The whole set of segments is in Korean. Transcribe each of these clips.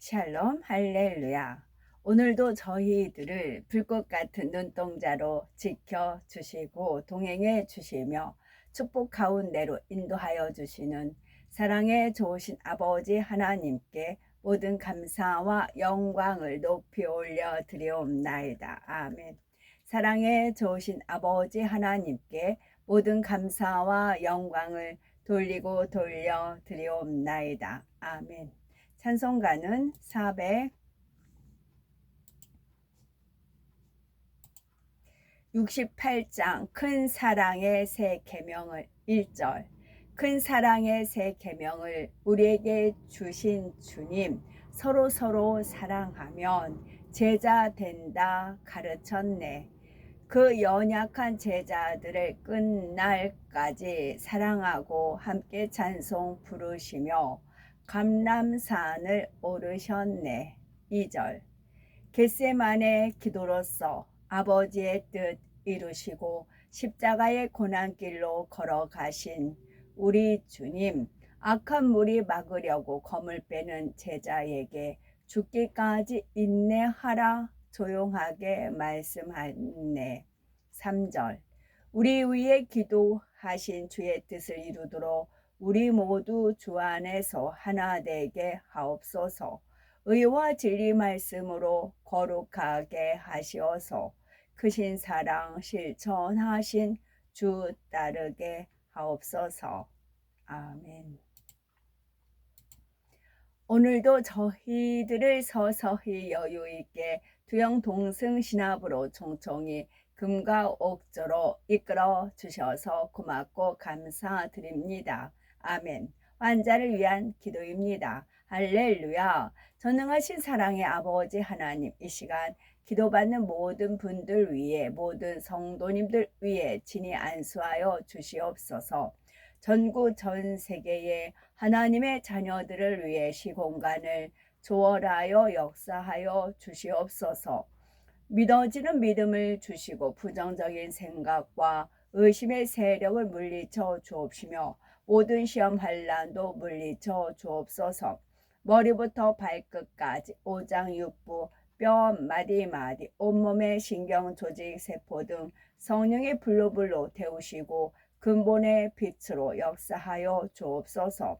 샬롬 할렐루야. 오늘도 저희들을 불꽃 같은 눈동자로 지켜주시고 동행해 주시며 축복 가운데로 인도하여 주시는 사랑의 좋으신 아버지 하나님께 모든 감사와 영광을 높이 올려 드리옵나이다. 아멘. 사랑의 좋으신 아버지 하나님께 모든 감사와 영광을 돌리고 돌려 드리옵나이다. 아멘. 찬송가는 468장 큰 사랑의 새 계명을 1절. 큰 사랑의 새 계명을 우리에게 주신 주님, 서로 사랑하면 제자 된다 가르쳤네. 그 연약한 제자들을 끝날까지 사랑하고 함께 찬송 부르시며 감람산을 오르셨네. 2절. 겟세마네 기도로서 아버지의 뜻 이루시고 십자가의 고난길로 걸어가신 우리 주님, 악한 무리 막으려고 검을 빼는 제자에게 죽기까지 인내하라 조용하게 말씀하네. 3절. 우리 위에 기도하신 주의 뜻을 이루도록 우리 모두 주 안에서 하나 되게 하옵소서. 의와 진리 말씀으로 거룩하게 하시어서 크신 사랑 실천하신 주 따르게 하옵소서. 아멘. 오늘도 저희들을 서서히 여유있게 두영 동승 신압으로 총총히 금과 옥조로 이끌어 주셔서 고맙고 감사드립니다. 아멘. 환자를 위한 기도입니다. 할렐루야. 전능하신 사랑의 아버지 하나님, 이 시간 기도받는 모든 분들 위해, 모든 성도님들 위해 친히 안수하여 주시옵소서. 전국 전 세계의 하나님의 자녀들을 위해 시공간을 조월하여 역사하여 주시옵소서. 믿어지는 믿음을 주시고 부정적인 생각과 의심의 세력을 물리쳐 주옵시며 모든 시험 환난도 물리쳐 주옵소서. 머리부터 발끝까지 오장육부 뼈 마디마디 온몸의 신경 조직 세포 등 성령의 불로 태우시고 근본의 빛으로 역사하여 주옵소서.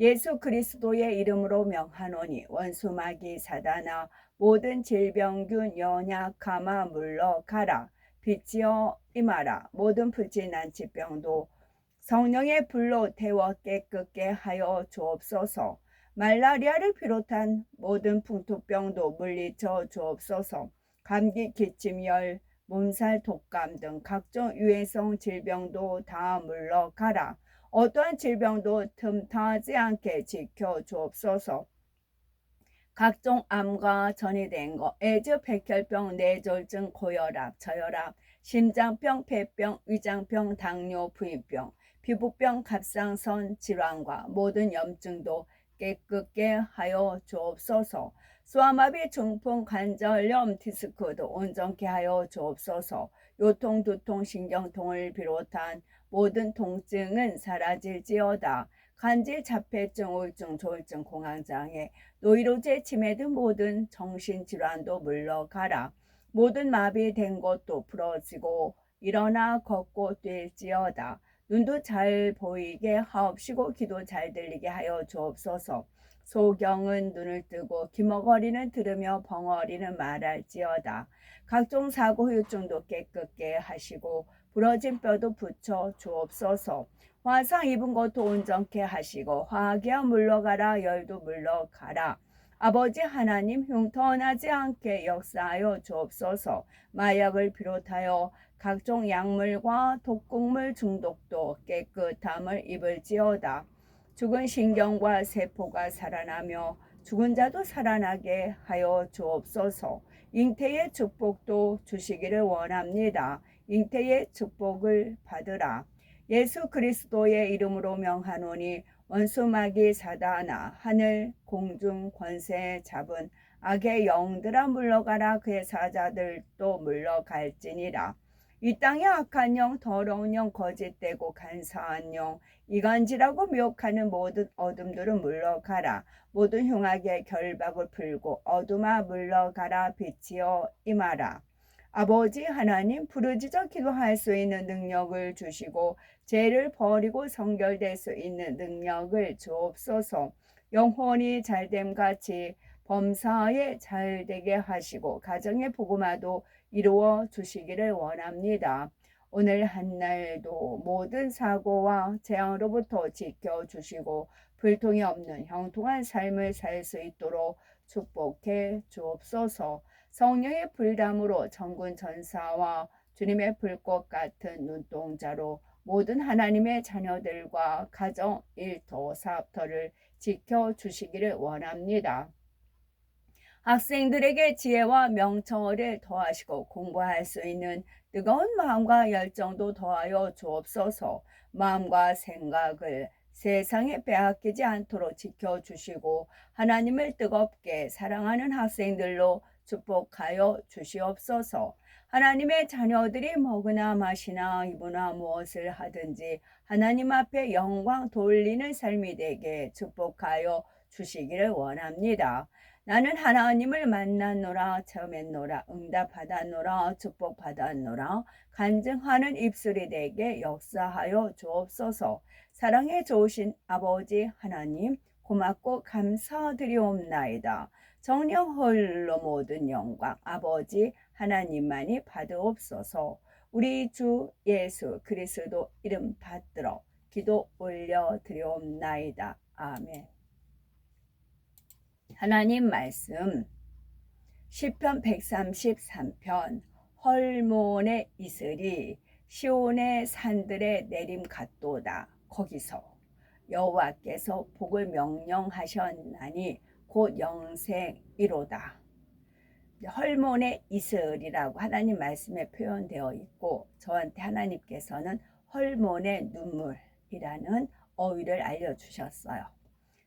예수 그리스도의 이름으로 명하노니 원수마귀 사단아 모든 질병균 연약함아 물러가라. 빛이여 임하라. 모든 불진한 질병도 성령의 불로 태워 깨끗게 하여 주옵소서. 말라리아를 비롯한 모든 풍토병도 물리쳐 주옵소서. 감기, 기침, 열, 몸살, 독감 등 각종 유해성 질병도 다 물러가라. 어떠한 질병도 틈타지 않게 지켜 주옵소서. 각종 암과 전이된 것, 에즈, 백혈병, 뇌졸중, 고혈압, 저혈압, 심장병, 폐병, 위장병, 당뇨, 부인병, 피부병, 갑상선 질환과 모든 염증도 깨끗게 하여 주옵소서. 소아마비, 중풍, 관절염, 디스크도 온전케 하여 주옵소서. 요통, 두통, 신경통을 비롯한 모든 통증은 사라질지어다. 간질, 자폐증, 우울증, 조울증, 공황장애, 노이로제, 치매 등 모든 정신질환도 물러가라. 모든 마비된 것도 풀어지고 일어나 걷고 뛸지어다. 눈도 잘 보이게 하옵시고 귀도 잘 들리게 하여 주옵소서. 소경은 눈을 뜨고 귀머거리는 들으며 벙어리는 말할지어다. 각종 사고 후유증도 깨끗게 하시고 부러진 뼈도 붙여 주옵소서. 화상 입은 것도 온전케 하시고 화기야 물러가라. 열도 물러가라. 아버지 하나님, 흉터나지 않게 역사하여 주옵소서. 마약을 비롯하여 각종 약물과 독극물 중독도 깨끗함을 입을지어다. 죽은 신경과 세포가 살아나며 죽은 자도 살아나게 하여 주옵소서. 잉태의 축복도 주시기를 원합니다. 잉태의 축복을 받으라. 예수 그리스도의 이름으로 명하노니 원수마귀 사단아 하늘 공중 권세 잡은 악의 영들아 물러가라. 그의 사자들도 물러갈지니라. 이 땅의 악한 영, 더러운 영, 거짓되고 간사한 영, 이간질하고 미혹하는 모든 어둠들은 물러가라. 모든 흉악의 결박을 풀고 어둠아 물러가라. 빛이여 임하라. 아버지 하나님, 부르짖어 기도할 수 있는 능력을 주시고 죄를 버리고 성결될 수 있는 능력을 주옵소서. 영혼이 잘됨 같이 범사에 잘되게 하시고 가정의 복음화도 이루어 주시기를 원합니다. 오늘 한날도 모든 사고와 재앙으로부터 지켜주시고 불통이 없는 형통한 삶을 살 수 있도록 축복해 주옵소서. 성령의 불담으로 천군 천사와 주님의 불꽃 같은 눈동자로 모든 하나님의 자녀들과 가정, 일터, 사업터를 지켜주시기를 원합니다. 학생들에게 지혜와 명철을 더하시고 공부할 수 있는 뜨거운 마음과 열정도 더하여 주옵소서. 마음과 생각을 세상에 빼앗기지 않도록 지켜주시고 하나님을 뜨겁게 사랑하는 학생들로 축복하여 주시옵소서. 하나님의 자녀들이 먹으나 마시나 입으나 무엇을 하든지 하나님 앞에 영광 돌리는 삶이 되게 축복하여 주시기를 원합니다. 나는 하나님을 만났노라, 체험했노라, 응답받았노라, 축복받았노라, 간증하는 입술이 되게 역사하여 주옵소서. 사랑해 좋으신 아버지 하나님, 고맙고 감사드리옵나이다. 정령 홀로 모든 영광 아버지 하나님만이 받으옵소서. 우리 주 예수 그리스도 이름 받들어 기도 올려드리옵나이다. 아멘. 하나님 말씀 시편 133편 헐몬의 이슬이 시온의 산들에 내림 같도다. 거기서 여호와께서 복을 명령하셨나니 곧 영생이로다. 헐몬의 이슬이라고 하나님 말씀에 표현되어 있고 저한테 하나님께서는 헐몬의 눈물이라는 어휘를 알려주셨어요.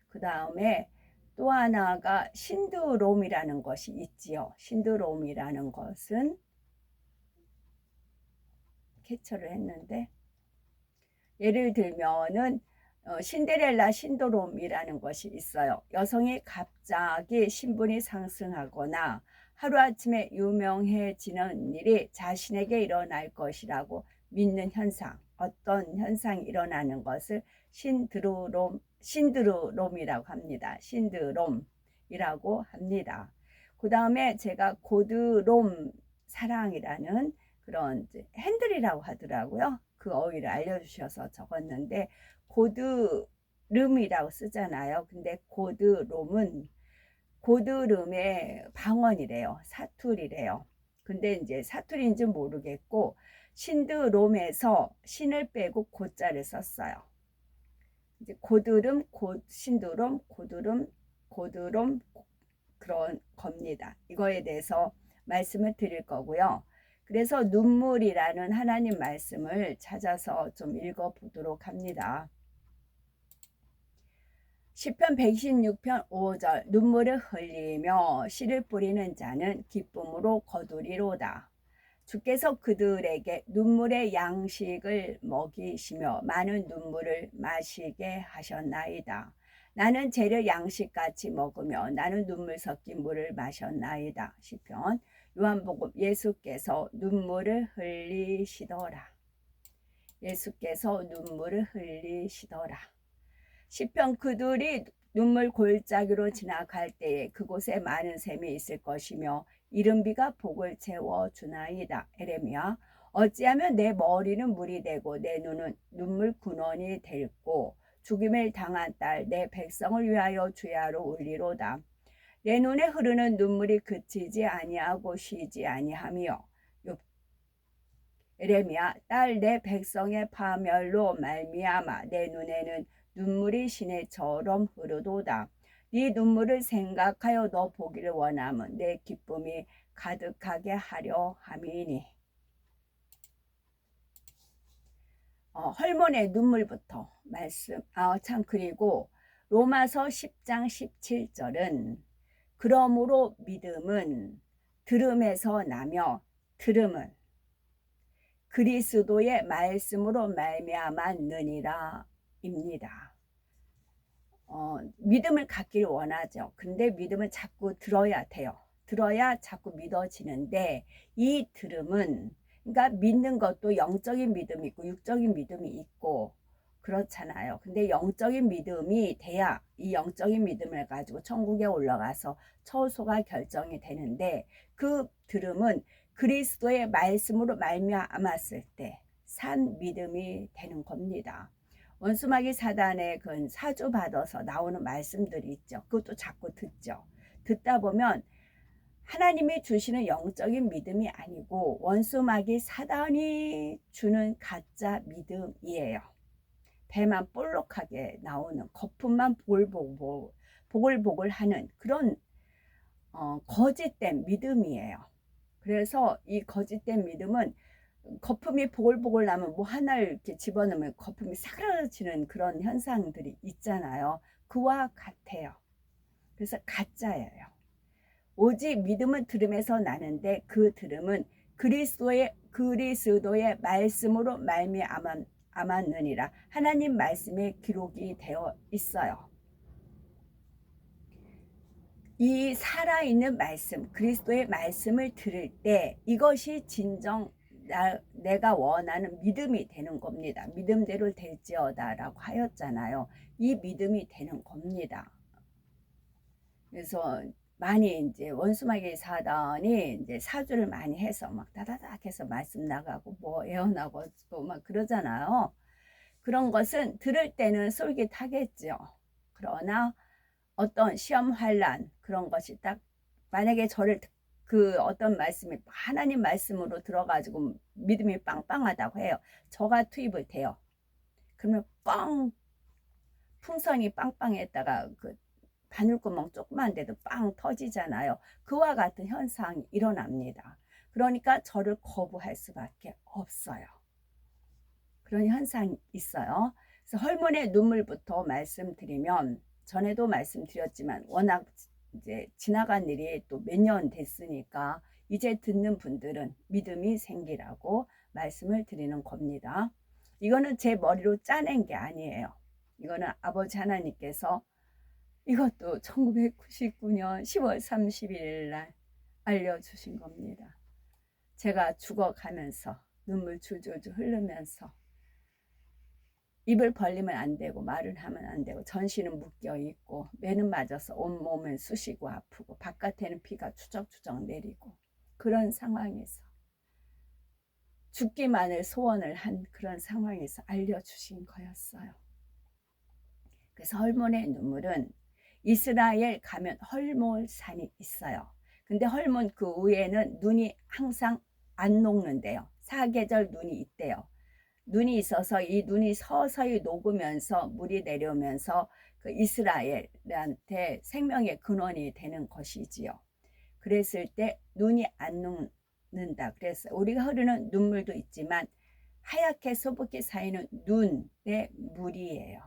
그 다음에 또 하나가 신드롬이라는 것이 있지요. 신드롬이라는 것은 캡처를 했는데 예를 들면은 신데렐라 신드롬이라는 것이 있어요. 여성이 갑자기 신분이 상승하거나 하루아침에 유명해지는 일이 자신에게 일어날 것이라고 믿는 현상, 어떤 현상이 일어나는 것을 신드롬이라고 합니다. 신드롬이라고 합니다. 그 다음에 제가 고드롬 사랑이라는 그런 핸들이라고 하더라고요. 그 어휘를 알려주셔서 적었는데 고드름이라고 쓰잖아요. 근데 고드롬은 고드름의 방언이래요. 사투리래요. 근데 이제 사투리인지 모르겠고 신드롬에서 신을 빼고 고자를 썼어요. 이제 고드름, 신드롬, 고드롬 그런 겁니다. 이거에 대해서 말씀을 드릴 거고요. 그래서 눈물이라는 하나님 말씀을 찾아서 좀 읽어보도록 합니다. 시편 116편 5절 눈물을 흘리며 씨를 뿌리는 자는 기쁨으로 거두리로다. 주께서 그들에게 눈물의 양식을 먹이시며 많은 눈물을 마시게 하셨나이다. 나는 재를 양식같이 먹으며 나는 눈물 섞인 물을 마셨나이다. 시편 요한복음 예수께서 눈물을 흘리시더라. 예수께서 눈물을 흘리시더라. 시편 그들이 눈물 골짜기로 지나갈 때에 그곳에 많은 샘이 있을 것이며 이른비가 복을 채워주나이다. 에레미야 어찌하면 내 머리는 물이 되고 내 눈은 눈물 근원이 될고 죽임을 당한 딸 내 백성을 위하여 주야로 울리로다. 내 눈에 흐르는 눈물이 그치지 아니하고 쉬지 아니하며 에레미야 딸 내 백성의 파멸로 말미암아 내 눈에는 눈물이 시내처럼 흐르도다. 네 눈물을 생각하여 너 보기를 원함은 내 기쁨이 가득하게 하려 함이니. 헐몬의 눈물부터 말씀. 그리고 로마서 10장 17절은 그러므로 믿음은 들음에서 나며 들음은 그리스도의 말씀으로 말미암았느니라 입니다. 믿음을 갖기를 원하죠. 근데 믿음을 자꾸 들어야 돼요. 들어야 자꾸 믿어지는데, 이 들음은, 그러니까 믿는 것도 영적인 믿음이 있고 육적인 믿음이 있고 그렇잖아요. 근데 영적인 믿음이 돼야 이 영적인 믿음을 가지고 천국에 올라가서 처소가 결정이 되는데, 그 들음은 그리스도의 말씀으로 말미암았을 때 산 믿음이 되는 겁니다. 원수마귀 사단의 그 사주 받아서 나오는 말씀들이 있죠. 그것도 자꾸 듣죠. 듣다 보면 하나님이 주시는 영적인 믿음이 아니고 원수마귀 사단이 주는 가짜 믿음이에요. 배만 볼록하게 나오는, 거품만 보글보글 하는 그런 거짓된 믿음이에요. 그래서 이 거짓된 믿음은 거품이 보글보글 나면 뭐 하나를 이렇게 집어넣으면 거품이 사라지는 그런 현상들이 있잖아요. 그와 같아요. 그래서 가짜예요. 오직 믿음은 들음에서 나는데, 그 들음은 그리스도의 말씀으로 말미암았느니라. 하나님 말씀에 기록이 되어 있어요. 이 살아있는 말씀, 그리스도의 말씀을 들을 때 이것이 진정 내가 원하는 믿음이 되는 겁니다. 믿음대로 될지어다 라고 하였잖아요. 이 믿음이 되는 겁니다. 그래서 많이 이제 원수마귀 사단이 이제 사주를 많이 해서 막 다다닥 해서 말씀 나가고 뭐 예언하고 또 막 그러잖아요. 그런 것은 들을 때는 솔깃하겠죠. 그러나 어떤 시험 환란 그런 것이 딱 만약에 저를 그 어떤 말씀이 하나님 말씀으로 들어가지고 믿음이 빵빵하다고 해요. 저가 투입을 돼요. 그러면 풍선이 빵빵했다가 그 바늘구멍 조그만 데도 빵 터지잖아요. 그와 같은 현상이 일어납니다. 그러니까 저를 거부할 수밖에 없어요. 그런 현상이 있어요. 그래서 헐몬의 눈물부터 말씀드리면, 전에도 말씀드렸지만 워낙 이제 지나간 일이 또 몇 년 됐으니까 이제 듣는 분들은 믿음이 생기라고 말씀을 드리는 겁니다. 이거는 제 머리로 짜낸 게 아니에요. 이거는 아버지 하나님께서 이것도 1999년 10월 31일 날 알려주신 겁니다. 제가 죽어가면서 눈물 줄줄줄 흐르면서 입을 벌리면 안 되고 말을 하면 안 되고 전신은 묶여 있고 매는 맞아서 온몸은 쑤시고 아프고 바깥에는 피가 추적추적 내리고 그런 상황에서 죽기만을 소원을 한 그런 상황에서 알려주신 거였어요. 그래서 헐몬의 눈물은 이스라엘 가면 헐몬산이 있어요. 근데 헐몬 그 위에는 눈이 항상 안 녹는데요. 사계절 눈이 있대요. 눈이 있어서 이 눈이 서서히 녹으면서 물이 내려오면서 그 이스라엘한테 생명의 근원이 되는 것이지요. 그랬을 때 눈이 안 녹는다. 그래서 우리가 흐르는 눈물도 있지만 하얗게 소복히 쌓이는 눈의 물이에요.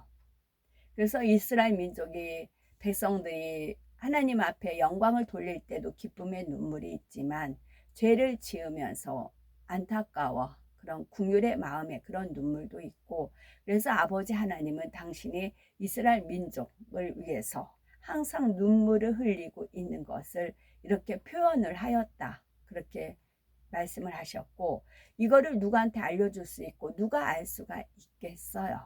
그래서 이스라엘 민족이 백성들이 하나님 앞에 영광을 돌릴 때도 기쁨의 눈물이 있지만 죄를 지으면서 안타까워 그런 긍휼의 마음에 그런 눈물도 있고, 그래서 아버지 하나님은 당신이 이스라엘 민족을 위해서 항상 눈물을 흘리고 있는 것을 이렇게 표현을 하였다. 그렇게 말씀을 하셨고, 이거를 누구한테 알려줄 수 있고 누가 알 수가 있겠어요.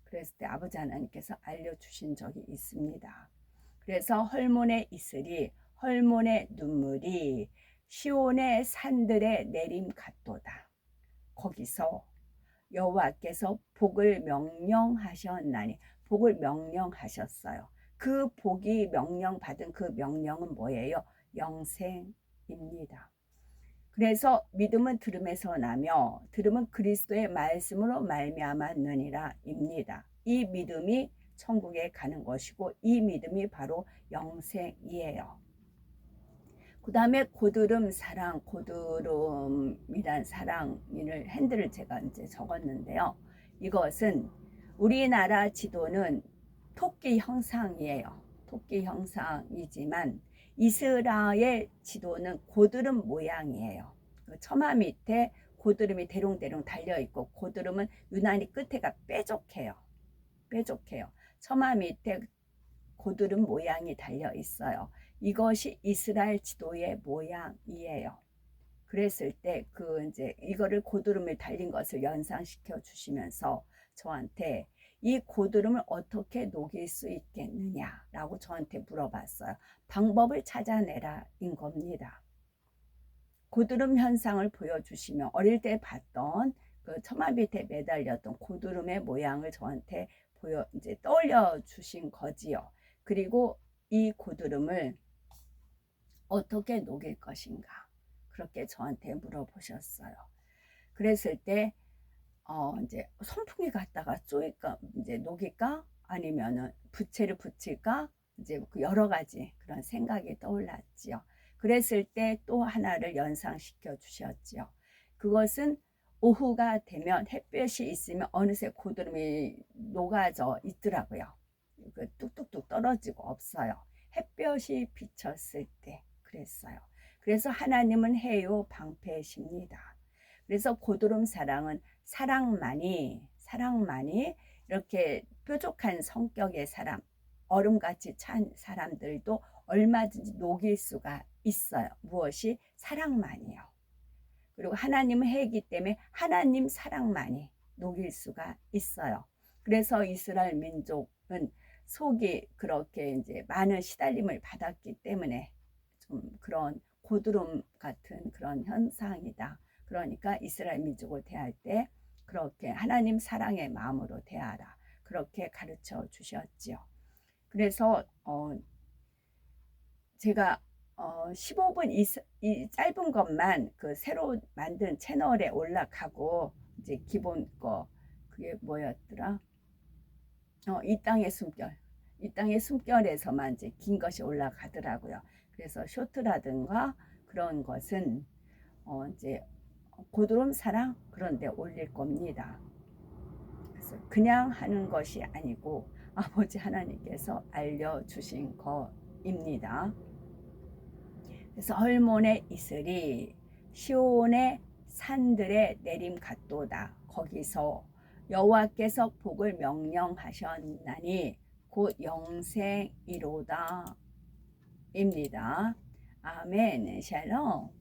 그랬을 때 아버지 하나님께서 알려주신 적이 있습니다. 그래서 헐몬의 이슬이, 헐몬의 눈물이 시온의 산들에 내림 같도다. 거기서 여호와께서 복을 명령하셨나니, 복을 명령하셨어요. 그 복이 명령받은 그 명령은 뭐예요? 영생입니다. 그래서 믿음은 들음에서 나며 들음은 그리스도의 말씀으로 말미암았느니라 입니다. 이 믿음이 천국에 가는 것이고 이 믿음이 바로 영생이에요. 그 다음에 고드름 사랑, 고드름이란 사랑을 핸들을 제가 이제 적었는데요. 이것은 우리나라 지도는 토끼 형상이에요. 토끼 형상이지만 이스라엘 지도는 고드름 모양이에요. 처마 밑에 고드름이 대롱대롱 달려있고, 고드름은 유난히 끝에가 뾰족해요. 처마 밑에 고드름 모양이 달려 있어요. 이것이 이스라엘 지도의 모양이에요. 그랬을 때 이제 이거를 고드름을 달린 것을 연상시켜 주시면서 저한테 이 고드름을 어떻게 녹일 수 있겠느냐라고 저한테 물어봤어요. 방법을 찾아내라인 겁니다. 고드름 현상을 보여주시면 어릴 때 봤던 그 처마 밑에 매달렸던 고드름의 모양을 저한테 이제 떠올려 주신 거지요. 그리고 이 고드름을 어떻게 녹일 것인가, 그렇게 저한테 물어보셨어요. 그랬을 때 이제 선풍기 갖다가 쪼일까, 이제 녹일까, 아니면은 부채를 붙일까, 이제 여러 가지 그런 생각이 떠올랐지요. 그랬을 때 또 하나를 연상시켜 주셨지요. 그것은 오후가 되면 햇볕이 있으면 어느새 고드름이 녹아져 있더라고요. 뚝뚝뚝 떨어지고 없어요. 햇볕이 비쳤을 때 그랬어요. 그래서 하나님은 해요 방패십니다. 그래서 고드름 사랑은 사랑만이 이렇게 뾰족한 성격의 사람, 얼음같이 찬 사람들도 얼마든지 녹일 수가 있어요. 무엇이? 사랑만이요. 그리고 하나님은 해이기 때문에 하나님 사랑만이 녹일 수가 있어요. 그래서 이스라엘 민족은 속이 그렇게 이제 많은 시달림을 받았기 때문에 좀 그런 고드름 같은 그런 현상이다. 그러니까 이스라엘 민족을 대할 때 그렇게 하나님 사랑의 마음으로 대하라, 그렇게 가르쳐 주셨지요. 그래서 제가 15분 이 짧은 것만 그 새로 만든 채널에 올라가고, 이제 기본 거 그게 뭐였더라? 이 땅의 숨결에서만 이제 긴 것이 올라가더라고요. 그래서 쇼트라든가 그런 것은 이제 고드름 사랑 그런 데 올릴 겁니다. 그래서 그냥 하는 것이 아니고 아버지 하나님께서 알려주신 거입니다. 그래서 헐몬의 이슬이 시온의 산들에 내림 같도다. 거기서 여호와께서 복을 명령하셨나니 곧 영생이로다 입니다. 아멘. 샬롬.